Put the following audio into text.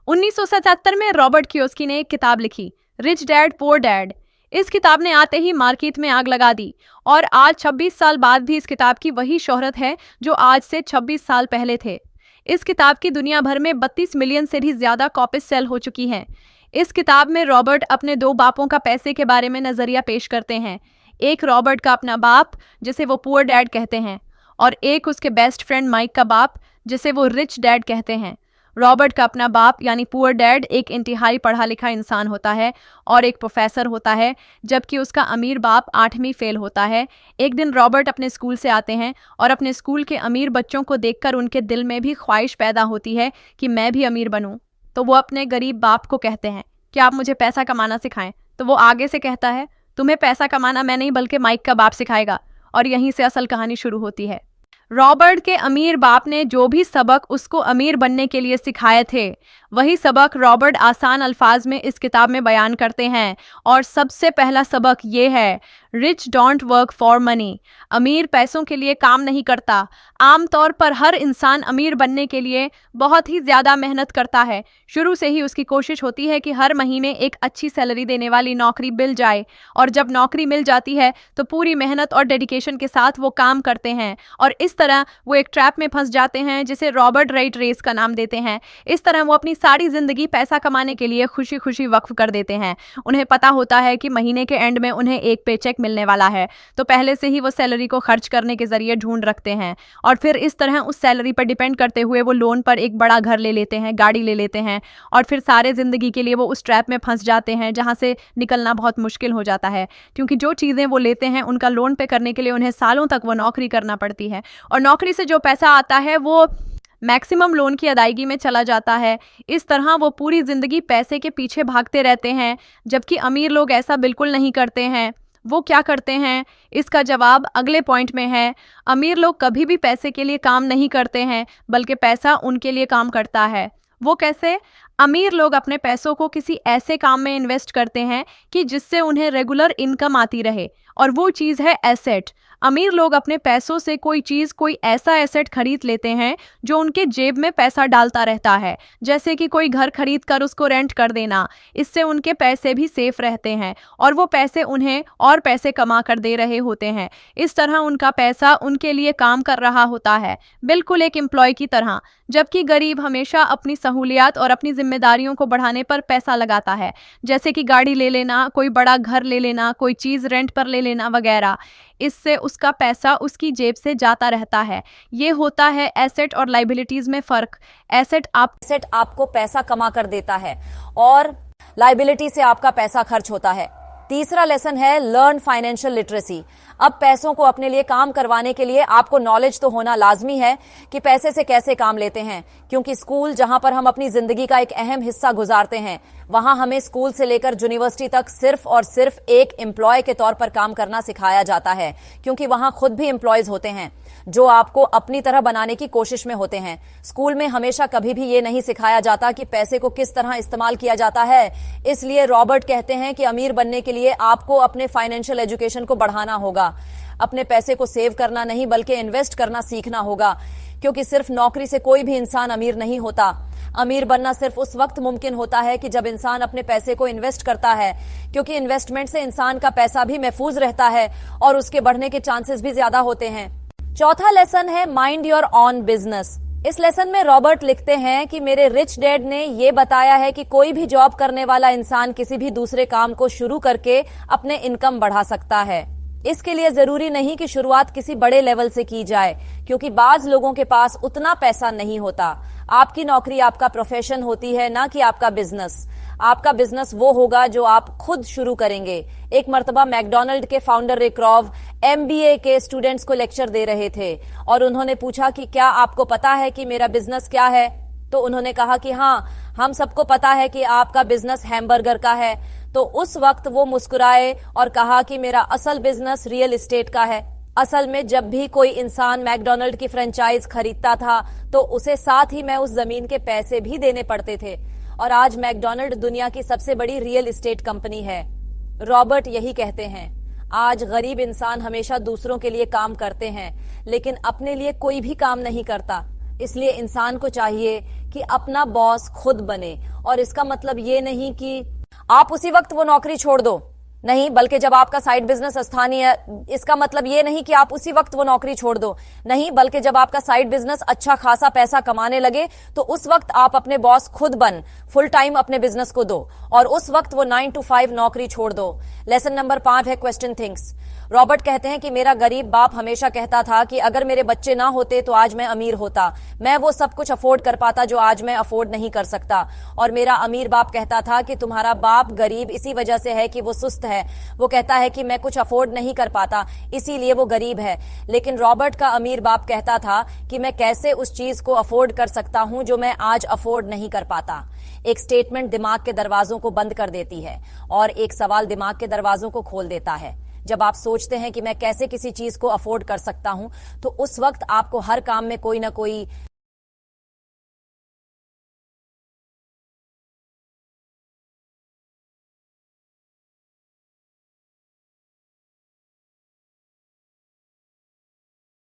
1977 में Robert Kiyosaki ने एक किताब लिखी, रिच डैड पुअर डैड। इस किताब ने आते ही मार्केट में आग लगा दी और आज 26 साल बाद भी इस किताब की वही शोहरत है जो आज से 26 साल पहले थे। इस किताब की दुनिया भर में 32 मिलियन से भी ज्यादा कॉपीज सेल हो चुकी हैं। इस किताब में रॉबर्ट अपने दो बापों का पैसे के बारे में नजरिया पेश करते हैं। एक रॉबर्ट का अपना बाप जिसे वो पुअर डैड कहते हैं और एक उसके बेस्ट फ्रेंड माइक का बाप जिसे वो रिच डैड कहते हैं। रॉबर्ट का अपना बाप यानी पुअर डैड एक इंतहाई पढ़ा लिखा इंसान होता है और एक प्रोफेसर होता है, जबकि उसका अमीर बाप 8वीं फेल होता है। एक दिन रॉबर्ट अपने स्कूल से आते हैं और अपने स्कूल के अमीर बच्चों को देखकर उनके दिल में भी ख्वाहिश पैदा होती है कि मैं भी अमीर बनूं। तो वो अपने गरीब बाप को कहते हैं कि आप मुझे पैसा कमाना सिखाएं। तो वो आगे से कहता है, तुम्हें पैसा कमाना मैं नहीं बल्कि माइक का बाप सिखाएगा। और यहीं से असल कहानी शुरू होती है। रॉबर्ट के अमीर बाप ने जो भी सबक उसको अमीर बनने के लिए सिखाए थे, वही सबक रॉबर्ट आसान अल्फाज में इस किताब में बयान करते हैं। और सबसे पहला सबक ये है, rich don't work for money. अमीर पैसों के लिए काम नहीं करता। आमतौर पर हर इंसान अमीर बनने के लिए बहुत ही ज़्यादा मेहनत करता है। शुरू से ही उसकी कोशिश होती है कि हर महीने एक अच्छी सैलरी देने वाली नौकरी मिल जाए, और जब नौकरी मिल जाती है तो पूरी मेहनत और डेडिकेशन के साथ वो काम करते हैं और इस तरह वो एक ट्रैप में फंस जाते हैं जिसे रॉबर्ट राइट रेस का नाम देते हैं। इस तरह वो अपनी सारी जिंदगी पैसा कमाने के लिए खुशी खुशी वक्फ कर देते हैं। उन्हें पता होता है कि महीने के एंड में उन्हें एक पेचेक मिलने वाला है, तो पहले से ही वो सैलरी को खर्च करने के जरिए ढूंढ रखते हैं और फिर इस तरह उस सैलरी पर डिपेंड करते हुए वो लोन पर एक बड़ा घर ले लेते हैं, गाड़ी ले लेते हैं और फिर सारे जिंदगी के लिए वो उस ट्रैप में फंस जाते हैं जहां से निकलना बहुत मुश्किल हो जाता है, क्योंकि जो चीज़ें वो लेते हैं उनका लोन पे करने के लिए उन्हें सालों तक वो नौकरी करना पड़ती है और नौकरी से जो पैसा आता है वो मैक्सिमम लोन की अदायगी में चला जाता है। इस तरह वो पूरी ज़िंदगी पैसे के पीछे भागते रहते हैं, जबकि अमीर लोग ऐसा बिल्कुल नहीं करते हैं। वो क्या करते हैं, इसका जवाब अगले पॉइंट में है। अमीर लोग कभी भी पैसे के लिए काम नहीं करते हैं, बल्कि पैसा उनके लिए काम करता है। वो कैसे? अमीर लोग अपने पैसों को किसी ऐसे काम में इन्वेस्ट करते हैं कि जिससे उन्हें रेगुलर इनकम आती रहे, और वो चीज़ है एसेट। अमीर लोग अपने पैसों से कोई चीज़, कोई ऐसा एसेट खरीद लेते हैं जो उनके जेब में पैसा डालता रहता है, जैसे कि कोई घर खरीद कर उसको रेंट कर देना। इससे उनके पैसे भी सेफ रहते हैं और वो पैसे उन्हें और पैसे कमा कर दे रहे होते हैं। इस तरह उनका पैसा उनके लिए काम कर रहा होता है, बिल्कुल एक एम्प्लॉय की तरह। जबकि गरीब हमेशा अपनी सहूलियात और अपनी जिम्मेदारियों को बढ़ाने पर पैसा लगाता है, जैसे कि गाड़ी ले लेना, कोई बड़ा घर ले लेना, कोई चीज़ रेंट पर ले लेना वगैरह। इससे उसका पैसा उसकी जेब से जाता रहता है। ये होता है एसेट और लाइबिलिटीज में फर्क। एसेट आपको पैसा कमा कर देता है और लाइबिलिटी से आपका पैसा खर्च होता है। तीसरा लेसन है लर्न फाइनेंशियल लिटरेसी। अब पैसों को अपने लिए काम करवाने के लिए आपको नॉलेज तो होना लाजमी है कि पैसे से कैसे काम लेते हैं, क्योंकि स्कूल जहां पर हम अपनी जिंदगी का एक अहम हिस्सा गुजारते हैं, वहां हमें स्कूल से लेकर यूनिवर्सिटी तक सिर्फ और सिर्फ एक एम्प्लॉय के तौर पर काम करना सिखाया जाता है, क्योंकि वहां खुद भी एम्प्लॉयज होते हैं जो आपको अपनी तरह बनाने की कोशिश में होते हैं। स्कूल में हमेशा कभी भी ये नहीं सिखाया जाता कि पैसे को किस तरह इस्तेमाल किया जाता है। इसलिए रॉबर्ट कहते हैं कि अमीर बनने के लिए आपको अपने फाइनेंशियल एजुकेशन को बढ़ाना होगा। अपने पैसे को सेव करना नहीं बल्कि इन्वेस्ट करना सीखना होगा, क्योंकि सिर्फ नौकरी से कोई भी इंसान अमीर नहीं होता। अमीर बनना सिर्फ उस वक्त मुमकिन होता है कि जब इंसान अपने पैसे को इन्वेस्ट करता है, क्योंकि इन्वेस्टमेंट से इंसान का पैसा भी महफूज रहता है और उसके बढ़ने के चांसेस भी ज्यादा होते हैं। चौथा लेसन है माइंड योर ऑन बिजनेस। इस लेसन में रॉबर्ट लिखते हैं कि मेरे रिच डैड ने यह बताया है कि कोई भी जॉब करने वाला इंसान किसी भी दूसरे काम को शुरू करके अपने इनकम बढ़ा सकता है। इसके लिए जरूरी नहीं कि शुरुआत किसी बड़े लेवल से की जाए, क्योंकि बाज लोगों के पास उतना पैसा नहीं होता। आपकी नौकरी आपका प्रोफेशन होती है, ना कि आपका बिजनेस। आपका बिजनेस वो होगा जो आप खुद शुरू करेंगे। एक मर्तबा मैकडोनल्ड के फाउंडर रिक रॉव MBA के स्टूडेंट्स को लेक्चर दे रहे थे और उन्होंने पूछा कि क्या आपको पता है कि मेरा बिजनेस क्या है? तो उन्होंने कहा कि हाँ, हम सबको पता है कि आपका बिजनेस हैमबर्गर का है। तो उस वक्त वो मुस्कुराए और कहा कि मेरा असल बिजनेस रियल एस्टेट का है। असल में जब भी कोई इंसान मैकडोनल्ड की फ्रेंचाइज खरीदता था तो उसे साथ ही में उस जमीन के पैसे भी देने पड़ते थे, और आज मैकडोनल्ड दुनिया की सबसे बड़ी रियल एस्टेट कंपनी है। रॉबर्ट यही कहते हैं, आज गरीब इंसान हमेशा दूसरों के लिए काम करते हैं, लेकिन अपने लिए कोई भी काम नहीं करता। इसलिए इंसान को चाहिए कि अपना बॉस खुद बने। और इसका मतलब ये नहीं कि आप उसी वक्त वो नौकरी छोड़ दो, नहीं, बल्कि जब आपका साइड बिजनेस स्थानीय है, इसका मतलब ये नहीं कि आप उसी वक्त वो नौकरी छोड़ दो, नहीं, बल्कि जब आपका साइड बिजनेस अच्छा खासा पैसा कमाने लगे तो उस वक्त आप अपने बॉस खुद बन, फुल टाइम अपने बिजनेस को दो और उस वक्त वो 9 to 5 नौकरी छोड़ दो। लेसन नंबर 5 है क्वेश्चन थिंग्स। रॉबर्ट कहते हैं कि मेरा गरीब बाप हमेशा कहता था कि अगर मेरे बच्चे ना होते तो आज मैं अमीर होता, मैं वो सब कुछ अफोर्ड कर पाता जो आज मैं अफोर्ड नहीं कर सकता। और मेरा अमीर बाप कहता था कि तुम्हारा बाप गरीब इसी वजह से है कि वो सुस्त है, वो कहता है कि मैं कुछ अफोर्ड नहीं कर पाता इसीलिए वो गरीब है। लेकिन रॉबर्ट का अमीर बाप कहता था कि मैं कैसे उस चीज को अफोर्ड कर सकता हूं जो मैं आज अफोर्ड नहीं कर पाता। एक स्टेटमेंट दिमाग के दरवाजों को बंद कर देती है और एक सवाल दिमाग के दरवाजों को खोल देता है। जब आप सोचते हैं कि मैं कैसे किसी चीज को अफोर्ड कर सकता हूं तो उस वक्त आपको हर काम में कोई ना कोई